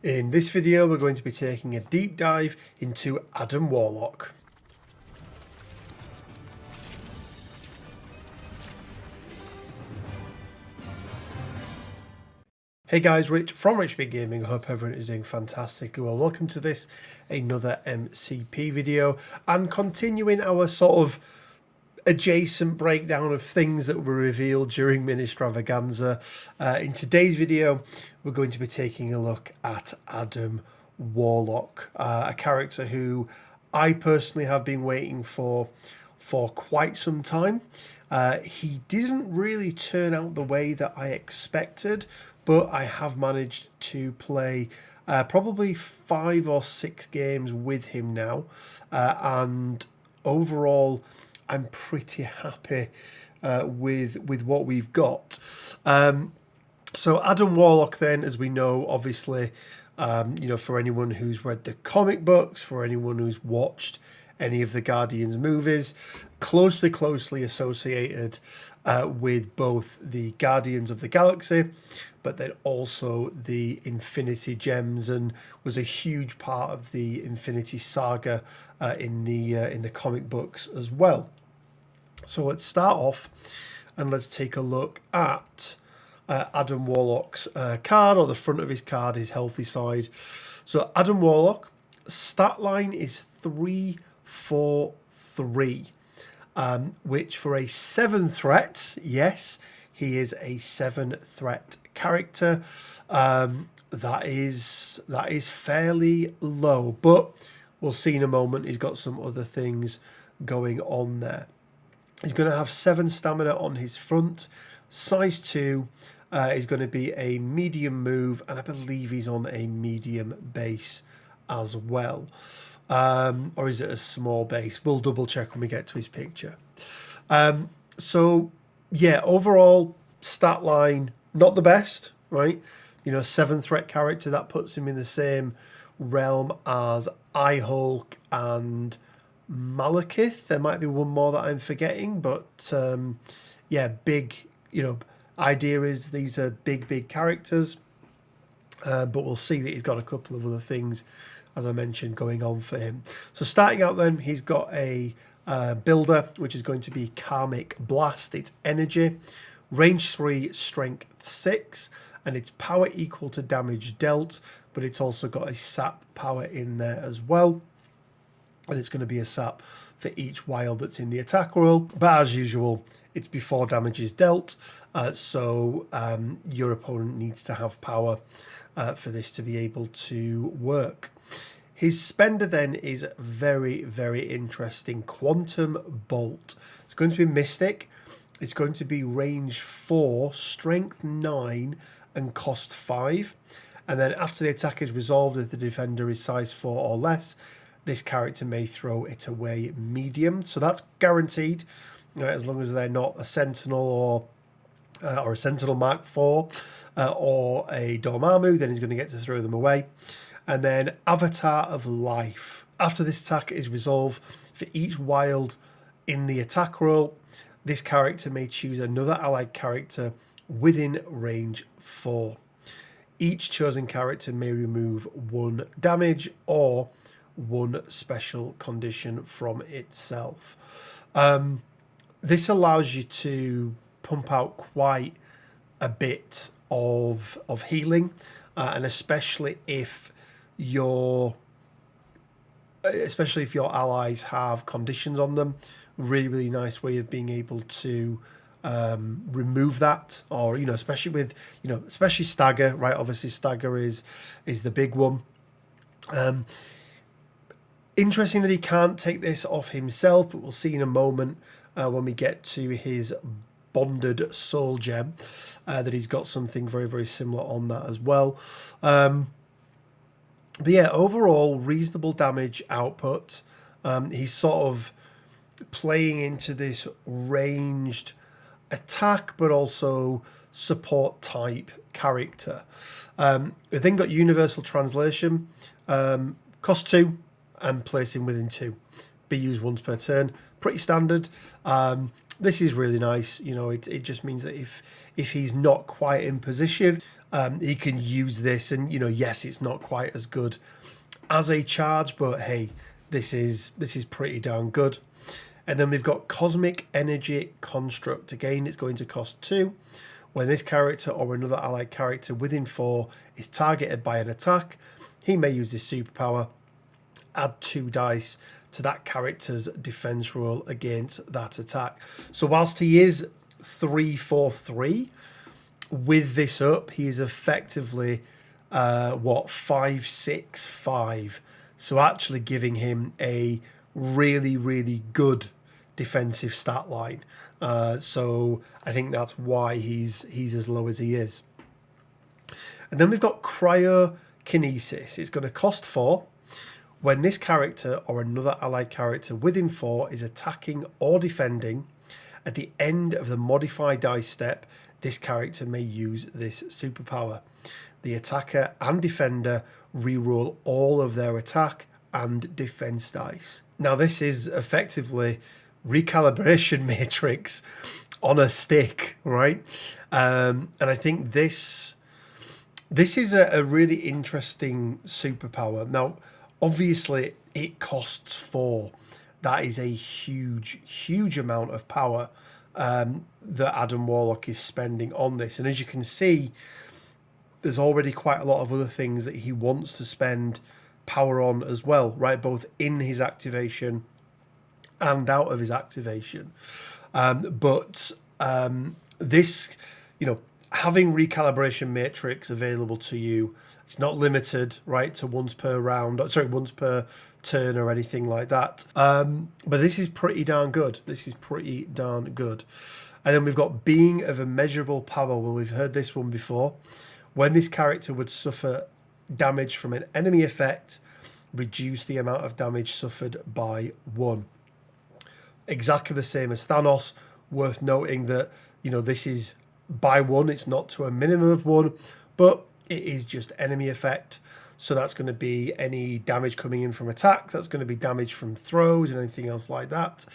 In this video, we're going to be taking a deep dive into Adam Warlock. Hey guys, Rich from Rich Big Gaming. I hope everyone is doing fantastic. Well, welcome to this, another MCP video, and continuing our sort of adjacent breakdown of things that were revealed during Ministravaganza. In today's video, we're going to be taking a look at Adam Warlock, a character who I personally have been waiting for quite some time. He didn't really turn out the way that I expected, but I have managed to play probably 5 or 6 games with him now, and overall I'm pretty happy with what we've got. So Adam Warlock then, as we know, obviously, for anyone who's read the comic books, for anyone who's watched any of the Guardians movies, closely associated with both the Guardians of the Galaxy, but then also the Infinity Gems, and was a huge part of the Infinity Saga in the comic books as well. So let's start off and let's take a look at Adam Warlock's card, or the front of his card, his healthy side. So Adam Warlock, stat line is 343, which for a 7 threat, yes, he is a 7 threat character. That is fairly low, but we'll see in a moment. He's got some other things going on there. He's going to have 7 stamina on his front, size 2. He's going to be a medium move, and I believe he's on a medium base as well. Or is it a small base? We'll double check when we get to his picture. So yeah, overall stat line, not the best, right? 7 threat character, that puts him in the same realm as Hulk and Malekith. There might be one more that I'm forgetting, but yeah, big, idea is these are big characters, but we'll see that he's got a couple of other things, as I mentioned, going on for him. So starting out then, he's got a builder, which is going to be Karmic Blast. It's energy, range 3, strength 6, and it's power equal to damage dealt, but it's also got a sap power in there as well. And it's going to be a sap for each wild that's in the attack roll. But as usual, it's before damage is dealt. So your opponent needs to have power for this to be able to work. His spender then is very interesting. Quantum Bolt. It's going to be Mystic. It's going to be range 4, strength 9, and cost 5. And then after the attack is resolved, if the defender is size 4 or less, this character may throw it away medium. So that's guaranteed, as long as they're not a Sentinel or a Sentinel Mark 4 or a Dormammu, then he's going to get to throw them away. And then Avatar of Life. After this attack is resolved, for each wild in the attack roll, this character may choose another allied character within range 4. Each chosen character may remove 1 damage or 1 special condition from itself. This allows you to pump out quite a bit of healing, and especially if your allies have conditions on them. Really nice way of being able to remove that, or especially with especially stagger, right? Obviously stagger is the big one. Interesting that he can't take this off himself, but we'll see in a moment when we get to his bonded soul gem that he's got something very similar on that as well. But yeah, overall reasonable damage output. He's sort of playing into this ranged attack, but also support type character. We've then got universal translation, cost 2. And place him within 2. Be used once per turn. Pretty standard. This is really nice. It just means that if he's not quite in position, He can use this, and yes, it's not quite as good as a charge, but hey, this is pretty darn good. And then we've got Cosmic Energy Construct. Again, it's going to cost 2. When this character or another allied character within 4 is targeted by an attack, he may use this superpower. Add 2 dice to that character's defense roll against that attack. So whilst he is 3/4/3, with this up, he is effectively 5/6/5. So actually giving him a really, really good defensive stat line. So I think that's why he's as low as he is. And then we've got Cryokinesis. It's going to cost 4. When this character or another allied character within 4 is attacking or defending, at the end of the modified dice step, this character may use this superpower. The attacker and defender reroll all of their attack and defense dice. Now this is effectively recalibration matrix on a stick, right? And I think this is a really interesting superpower. Now, obviously, it costs 4. That is a huge amount of power that Adam Warlock is spending on this. And as you can see, there's already quite a lot of other things that he wants to spend power on as well, right? Both in his activation and out of his activation. But this, having recalibration matrix available to you, it's not limited, right, to once per turn or anything like that. But this is pretty darn good. And then we've got Being of Immeasurable Power. Well, we've heard this one before. When this character would suffer damage from an enemy effect, reduce the amount of damage suffered by 1. Exactly the same as Thanos. Worth noting that, this is by 1. It's not to a minimum of 1, but it is just enemy effect. So that's going to be any damage coming in from attack. That's going to be damage from throws and anything else like that.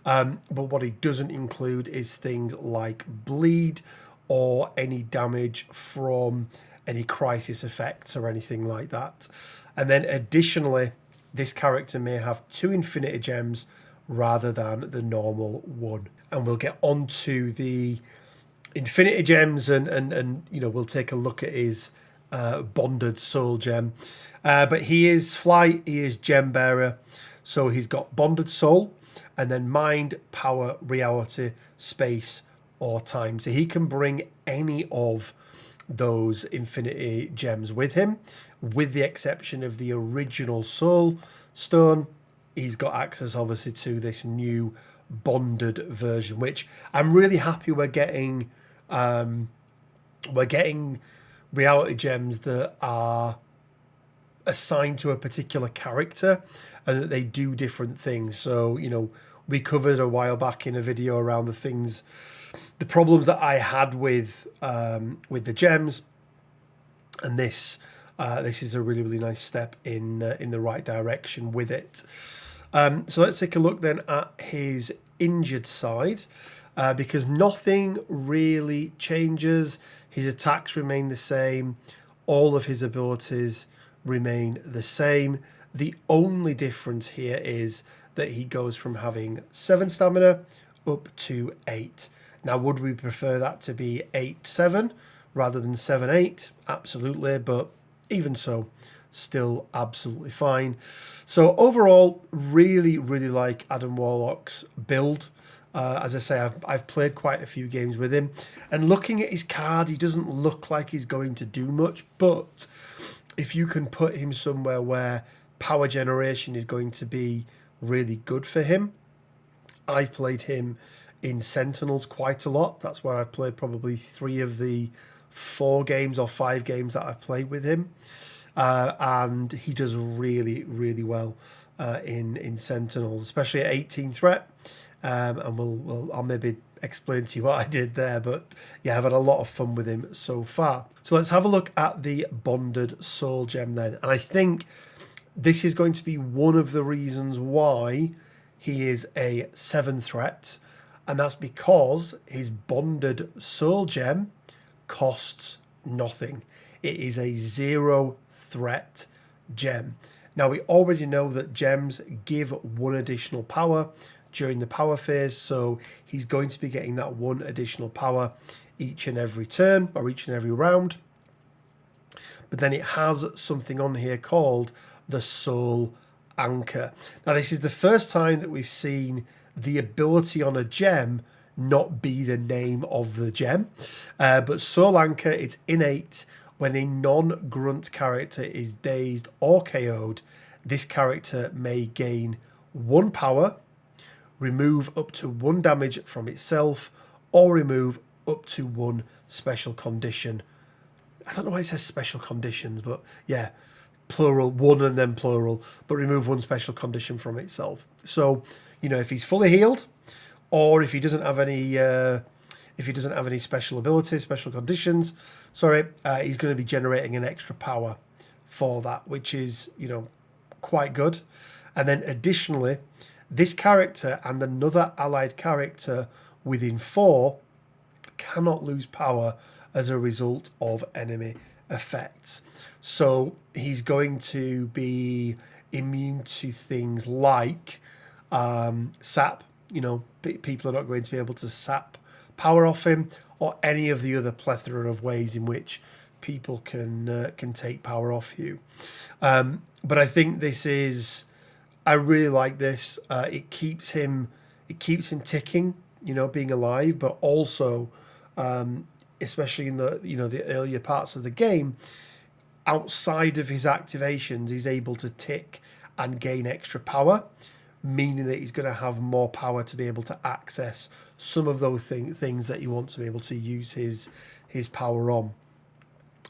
But what it doesn't include is things like bleed or any damage from any crisis effects or anything like that. And then additionally, this character may have 2 Infinity Gems rather than the normal 1. And we'll get onto the Infinity Gems and we'll take a look at his bonded soul gem. But he is flight, he is gem bearer. So he's got bonded soul and then mind, power, reality, space, or time. So he can bring any of those infinity gems with him, with the exception of the original soul stone. He's got access obviously to this new bonded version, which I'm really happy we're getting reality gems that are assigned to a particular character and that they do different things. So we covered a while back in a video around the problems that I had with the gems, and this is a really nice step in the right direction with it. So let's take a look then at his injured side, because nothing really changes. His attacks remain the same. All of his abilities remain the same. The only difference here is that he goes from having 7 stamina up to 8. Now, would we prefer that to be 8/7 rather than 7/8? Absolutely, but even so, still absolutely fine. So overall, really like Adam Warlock's build. As I say, I've played quite a few games with him, and looking at his card, he doesn't look like he's going to do much, but if you can put him somewhere where power generation is going to be really good for him. I've played him in Sentinels quite a lot. That's where I've played probably 3 of the 4 games or 5 games that I've played with him. And he does really well in Sentinels, especially at 18 threat. And I'll maybe explain to you what I did there. But yeah, I've had a lot of fun with him so far. So let's have a look at the Bonded Soul Gem then. And I think this is going to be one of the reasons why he is a 7 threat. And that's because his Bonded Soul Gem costs nothing. It is a 0 threat gem. Now, we already know that gems give 1 additional power during the power phase, so he's going to be getting that 1 additional power each and every turn, or each and every round. But then it has something on here called the Soul Anchor. Now, this is the first time that we've seen the ability on a gem not be the name of the gem. But Soul Anchor, it's innate. When a non-grunt character is dazed or KO'd, this character may gain 1 power, remove up to 1 damage from itself, or remove up to 1 special condition. I don't know why it says special conditions, but yeah, plural, 1 and then plural, but remove 1 special condition from itself. So, you know, if he's fully healed, or if he doesn't have any special abilities, special conditions, he's going to be generating an extra power for that, which is, you know, quite good. And then additionally, this character and another allied character within 4 cannot lose power as a result of enemy effects. So he's going to be immune to things like sap. You know, people are not going to be able to sap power off him, or any of the other plethora of ways in which people can take power off you. But I think I really like this. It keeps him ticking, you know, being alive, but also, especially in the earlier parts of the game, outside of his activations, he's able to tick and gain extra power, meaning that he's going to have more power to be able to access some of those things that he wants to be able to use his power on.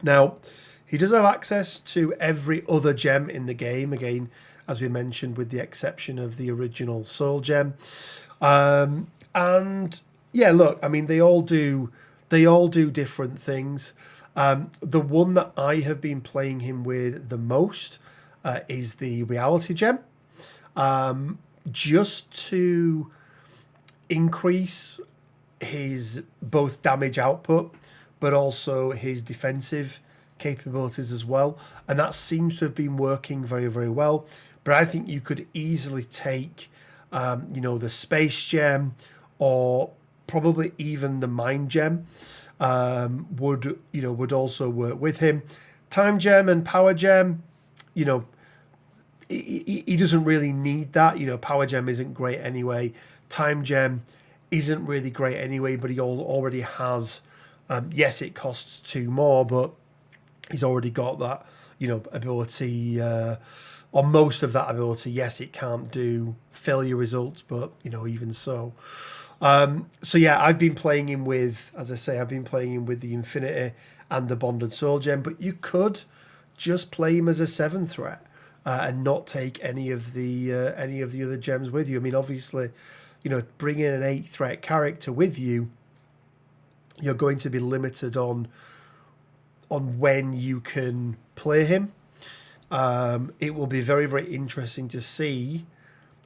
Now, he does have access to every other gem in the game, again, as we mentioned, with the exception of the original Soul Gem. And yeah, look, I mean, they all do different things. The one that I have been playing him with the most is the Reality Gem. Just to increase his both damage output, but also his defensive capabilities as well. And that seems to have been working very, very well. But I think you could easily take, the Space Gem, or probably even the Mind Gem would also work with him. Time Gem and Power Gem, you know, he doesn't really need that. You know, Power Gem isn't great anyway. Time Gem isn't really great anyway, but he already has, yes, it costs 2 more, but he's already got that, you know, ability, or most of that ability. Yes, it can't do failure results, but, you know, even so. So yeah, I've been playing him with, as I say, the Infinity and the Bonded Soul Gem, but you could just play him as a 7 threat. And not take any of the other gems with you. I mean, obviously, you know, bringing an 8 threat character with you, you're going to be limited on when you can play him. It will be very, very interesting to see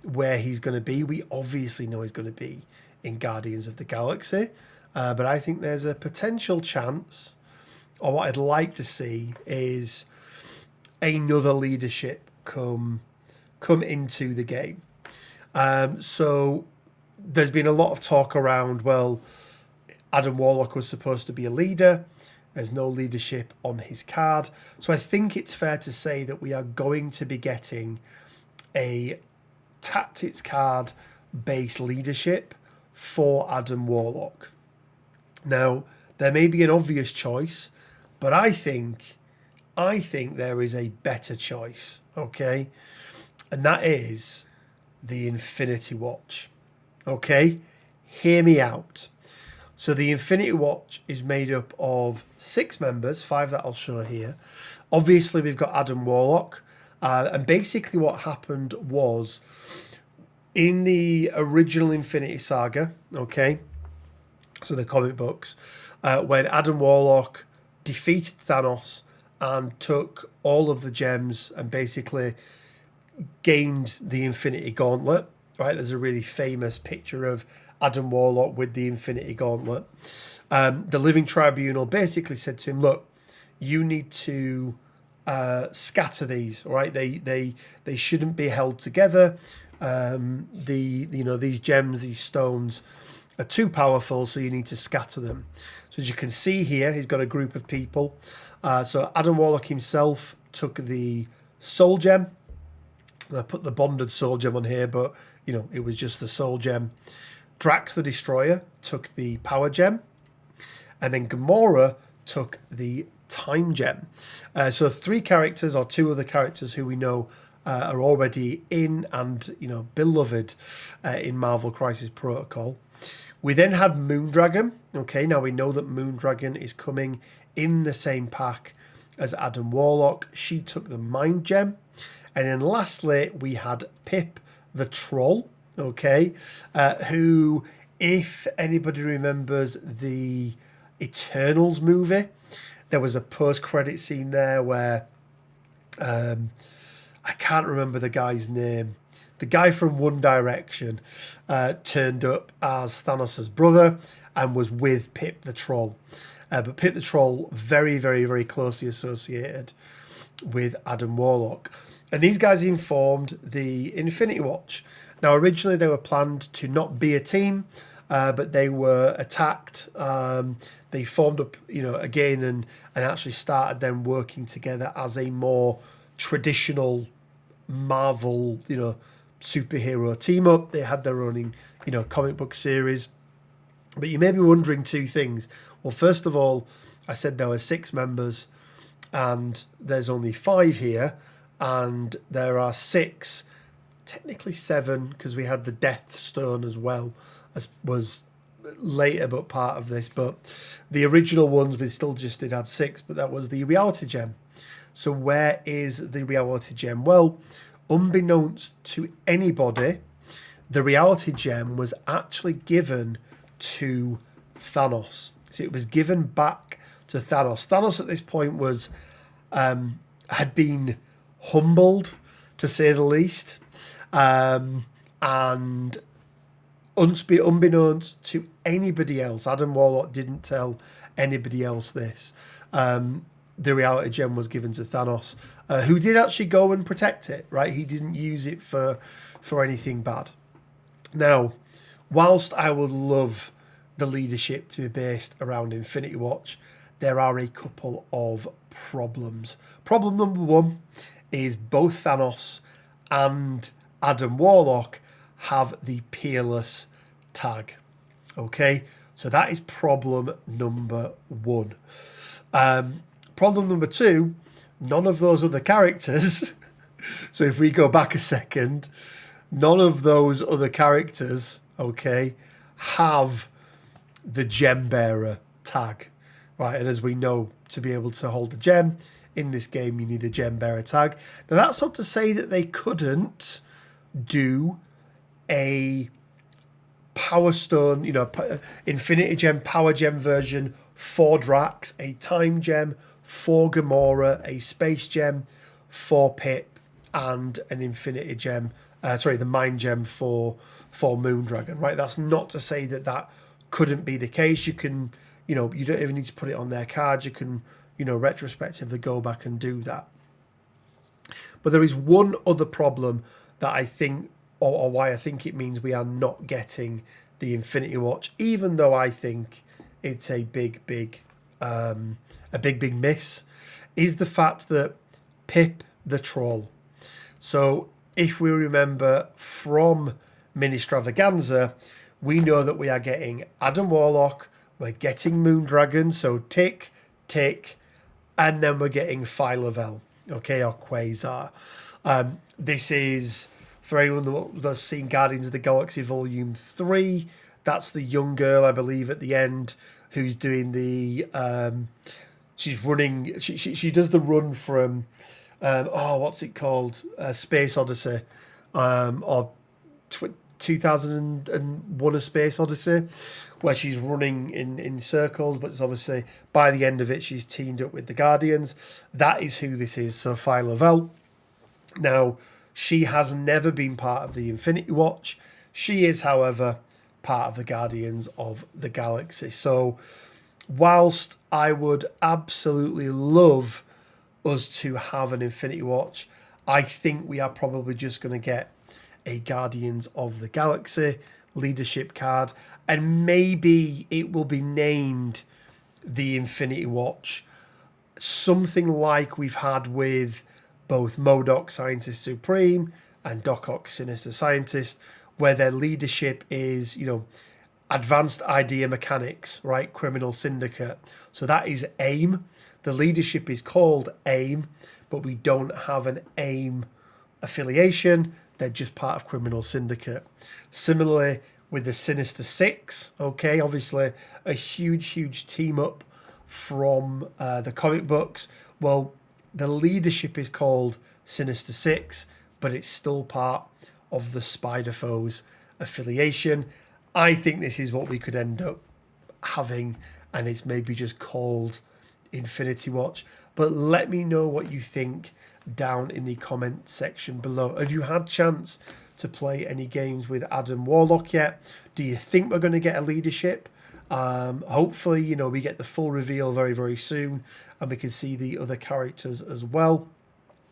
where he's going to be. We obviously know he's going to be in Guardians of the Galaxy, but I think there's a potential chance, or what I'd like to see is another leadership come into the game. So there's been a lot of talk around, well, Adam Warlock was supposed to be a leader. There's no leadership on his card. So I think it's fair to say that we are going to be getting a tactics card based leadership for Adam Warlock. Now, there may be an obvious choice, but I think there is a better choice, okay? And that is the Infinity Watch. Okay? Hear me out. So the Infinity Watch is made up of 6 members, 5 that I'll show here. Obviously, we've got Adam Warlock. And basically what happened was, in the original Infinity Saga, okay, so the comic books, when Adam Warlock defeated Thanos and took all of the gems and basically gained the Infinity Gauntlet, right? There's a really famous picture of Adam Warlock with the Infinity Gauntlet. The Living Tribunal basically said to him, look, you need to scatter these, right? They shouldn't be held together. These gems, these stones are too powerful, so you need to scatter them. So as you can see here, he's got a group of people. So Adam Warlock himself took the soul gem. I put the bonded soul gem on here, but it was just the soul gem. Drax the Destroyer took the power gem, and then Gamora took the time gem. So 3 characters, or 2 other characters who we know are already in and beloved in Marvel Crisis Protocol. We then had Moondragon. Okay, now we know that Moondragon is coming in the same pack as Adam Warlock. She took the mind gem. And then lastly, we had Pip the Troll, okay, who, if anybody remembers the Eternals movie, there was a post-credit scene there where I can't remember the guy's name. The guy from One Direction turned up as Thanos' brother and was with Pip the Troll. But Pip the Troll, very, very, very closely associated with Adam Warlock. And these guys informed the Infinity Watch. Now, originally they were planned to not be a team, but they were attacked. They formed up, again and actually started then working together as a more traditional Marvel, superhero team up. They had their own, comic book series. But you may be wondering 2 things. Well, first of all, I said there were 6 members, and there's only 5 here. And there are 6, technically 7, because we had the Death Stone as well, as was later but part of this. But the original ones, we still just did add 6, but that was the Reality Gem. So where is the Reality Gem? Well, unbeknownst to anybody, the Reality Gem was actually given to Thanos. So it was given back to Thanos. Thanos at this point was had been humbled, to say the least, and unbeknownst to anybody else, Adam Warlock didn't tell anybody else this. The Reality Gem was given to Thanos, who did actually go and protect it, right? He didn't use it for anything bad. Now, whilst I would love the leadership to be based around Infinity Watch, there are a couple of problems. Problem number 1 is both Thanos and Adam Warlock have the Peerless tag. Okay, so that is problem number 1. Problem number 2, none of those other characters, so if we go back a second, none of those other characters, okay, have the Gem Bearer tag. Right, and as we know, to be able to hold the gem in this game, you need the Gem Bearer tag. Now, that's not to say that they couldn't do a Power Stone, Infinity Gem, Power Gem version for Drax, a Time Gem for Gamora, a Space Gem for Pip, and an Infinity Gem, the Mind Gem for Moondragon, right? That's not to say that couldn't be the case. You can, you don't even need to put it on their cards. You can, retrospectively go back and do that. But there is one other problem that I think, or why I think it means we are not getting the Infinity Watch, even though I think it's a big miss, is the fact that Pip the Troll. So if we remember from Mini-Stravaganza, we know that we are getting Adam Warlock, we're getting Moondragon, so tick, and then we're getting Phyla-Vell, okay, or Quasar. This is, for anyone that's seen Guardians of the Galaxy Volume 3, that's the young girl, I believe, at the end, who's doing the... she's running... She does the run from... what's it called? Space Odyssey. Or 2001 A Space Odyssey, where she's running in circles, but it's obviously by the end of it she's teamed up with the Guardians. That is who this is, so Phyla-Vell. Now, she has never been part of the Infinity Watch. She is, however, part of the Guardians of the Galaxy. So whilst I would absolutely love us to have an Infinity Watch. I think we are probably just going to get a Guardians of the Galaxy leadership card, and maybe it will be named the Infinity Watch, something like we've had with both MODOK Scientist Supreme and Doc Ock Sinister Scientist, where their leadership is, advanced idea mechanics, right? Criminal Syndicate. So that is AIM. The leadership is called AIM, but we don't have an AIM affiliation. They're just part of Criminal Syndicate. Similarly with the Sinister Six, okay, obviously a huge team up from the comic books. Well, the leadership is called Sinister Six, but it's still part of the Spider Foes affiliation. I think this is what we could end up having, and it's maybe just called Infinity Watch. But let me know what you think down in the comment section below. Have you had chance to play any games with Adam Warlock yet? Do you think we're going to get a leadership? Hopefully, we get the full reveal very soon, and we can see the other characters as well.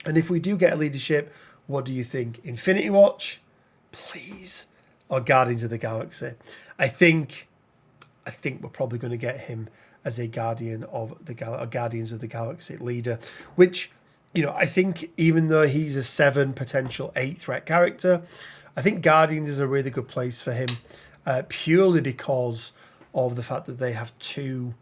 And if we do get a leadership, what do you think? Infinity Watch, please, or Guardians of the Galaxy? I think we're probably going to get him as a Guardians of the Galaxy leader, which, I think even though he's a 7, potential 8 threat character, I think Guardians is a really good place for him, purely because of the fact that they have two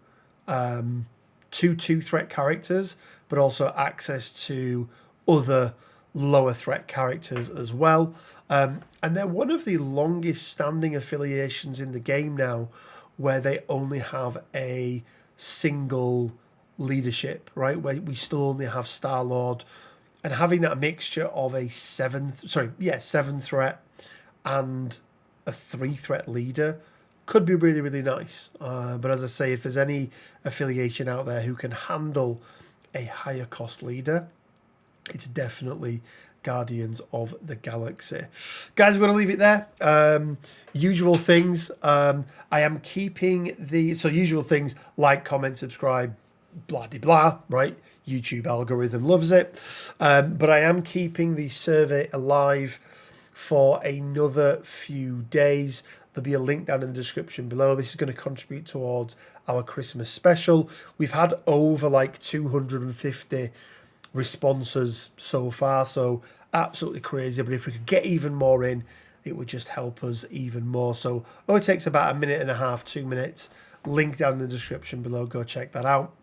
2-threat characters, but also access to other lower threat characters as well. And they're one of the longest standing affiliations in the game now, where they only have a single leadership, right? Where we still only have Star-Lord, and having that mixture of a 7 threat and a 3-threat leader could be really nice. But as I say, if there's any affiliation out there who can handle a higher cost leader, it's definitely Guardians of the Galaxy. Guys, we're going to leave it there. Usual things. I am keeping usual things, like, comment, subscribe, blah de blah, right? YouTube algorithm loves it. But I am keeping the survey alive for another few days. There'll be a link down in the description below. This is going to contribute towards our Christmas special. We've had over 250 responses so far, so absolutely crazy. But if we could get even more in, it would just help us even more. So it takes about 1.5 minutes, 2 minutes. Link down in the description below. Go check that out.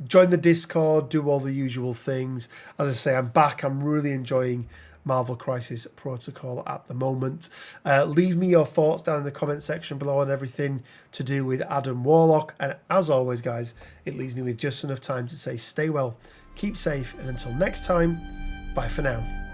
Join the Discord, do all the usual things. As I say, I'm back. I'm really enjoying Marvel Crisis Protocol at the moment. Leave me your thoughts down in the comment section below on everything to do with Adam Warlock. And as always, guys, it leaves me with just enough time to say stay well, keep safe, and until next time, bye for now.